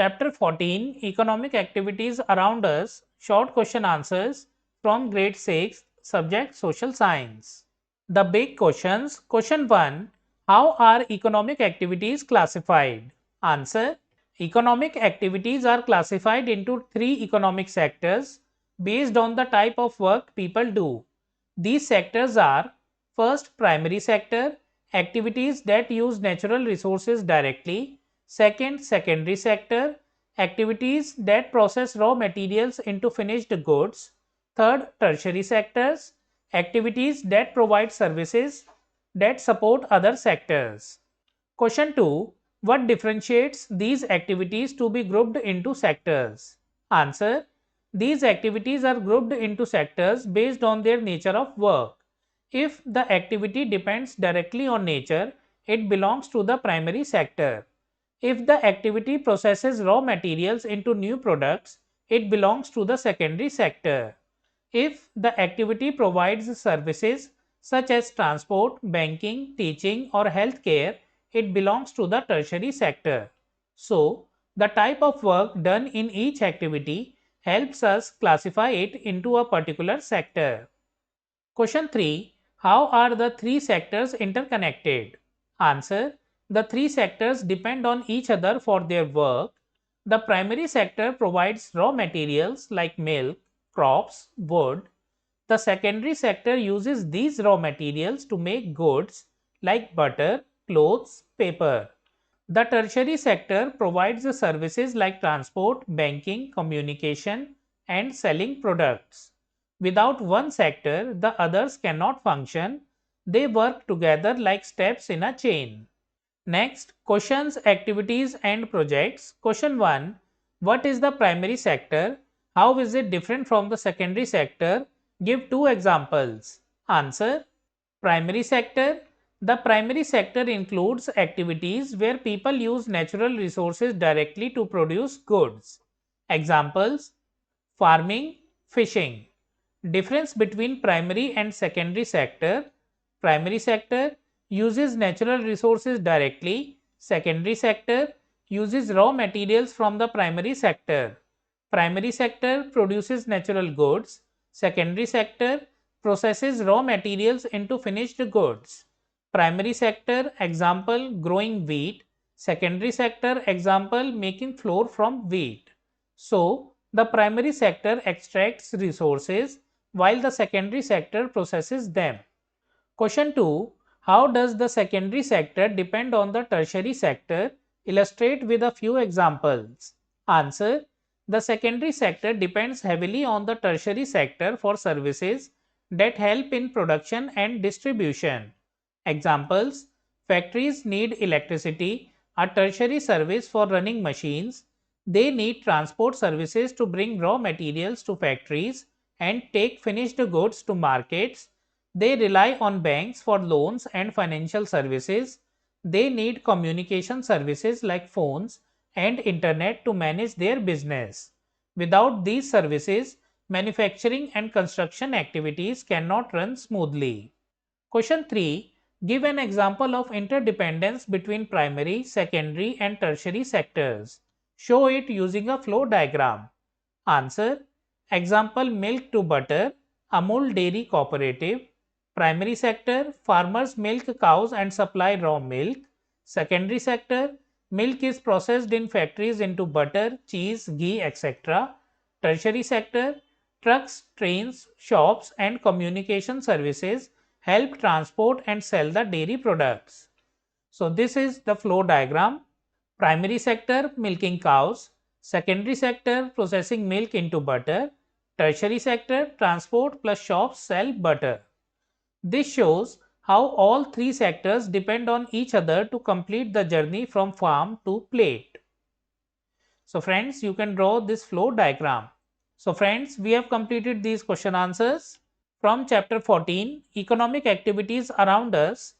Chapter 14 Economic Activities Around Us, Short Question Answers from Grade 6, Subject Social Science. The big questions. Question 1. How are economic activities classified? Answer. Economic activities are classified into three economic sectors based on the type of work people do. These sectors are: first, primary sector, activities that use natural resources directly; second, secondary sector, activities that process raw materials into finished goods; third, tertiary sectors, activities that provide services that support other sectors. Question 2. What differentiates these activities to be grouped into sectors? Answer. These activities are grouped into sectors based on their nature of work. If the activity depends directly on nature, it belongs to the primary sector. If the activity processes raw materials into new products, it belongs to the secondary sector. If the activity provides services such as transport, banking, teaching, or healthcare, it belongs to the tertiary sector. So, the type of work done in each activity helps us classify it into a particular sector. Question 3. How are the three sectors interconnected? Answer. The three sectors depend on each other for their work. The primary sector provides raw materials like milk, crops, wood. The secondary sector uses these raw materials to make goods like butter, clothes, paper. The tertiary sector provides the services like transport, banking, communication, and selling products. Without one sector, the others cannot function. They work together like steps in a chain. Next, questions, activities, and projects. Question 1. What is the primary sector? How is it different from the secondary sector? Give two examples. Answer. Primary sector. The primary sector includes activities where people use natural resources directly to produce goods. Examples: farming, fishing. Difference between primary and secondary sector. Primary sector uses natural resources directly. Secondary sector uses raw materials from the primary sector. Primary sector produces natural goods. Secondary sector processes raw materials into finished goods. Primary sector example growing wheat. Secondary sector example making flour from wheat. So, the primary sector extracts resources while the secondary sector processes them. Question 2. How does the secondary sector depend on the tertiary sector? Illustrate with a few examples. Answer. The secondary sector depends heavily on the tertiary sector for services that help in production and distribution. Examples: factories need electricity, a tertiary service for running machines. They need transport services to bring raw materials to factories and take finished goods to markets. They rely on banks for loans and financial services. They need communication services like phones and internet to manage their business. Without these services, manufacturing and construction activities cannot run smoothly. Question 3. Give an example of interdependence between primary, secondary, and tertiary sectors. Show it using a flow diagram. Answer. Example: milk to butter, Amul Dairy Cooperative. Primary sector: farmers milk cows and supply raw milk. Secondary sector: milk is processed in factories into butter, cheese, ghee, etc. Tertiary sector: trucks, trains, shops, and communication services help transport and sell the dairy products. So, this is the flow diagram. Primary sector milking cows, secondary sector processing milk into butter, tertiary sector transport plus shops sell butter. This shows how all three sectors depend on each other to complete the journey from farm to plate. So friends, you can draw this flow diagram. So friends, we have completed these question answers from chapter 14, Economic Activities Around Us.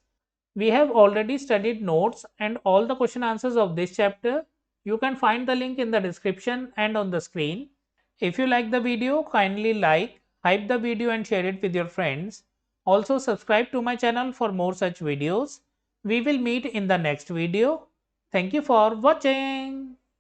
We have already studied notes and all the question answers of this chapter. You can find the link in the description and on the screen. If you like the video, kindly like, hype the video and share it with your friends. Also subscribe to my channel for more such videos. We will meet in the next video. Thank you for watching.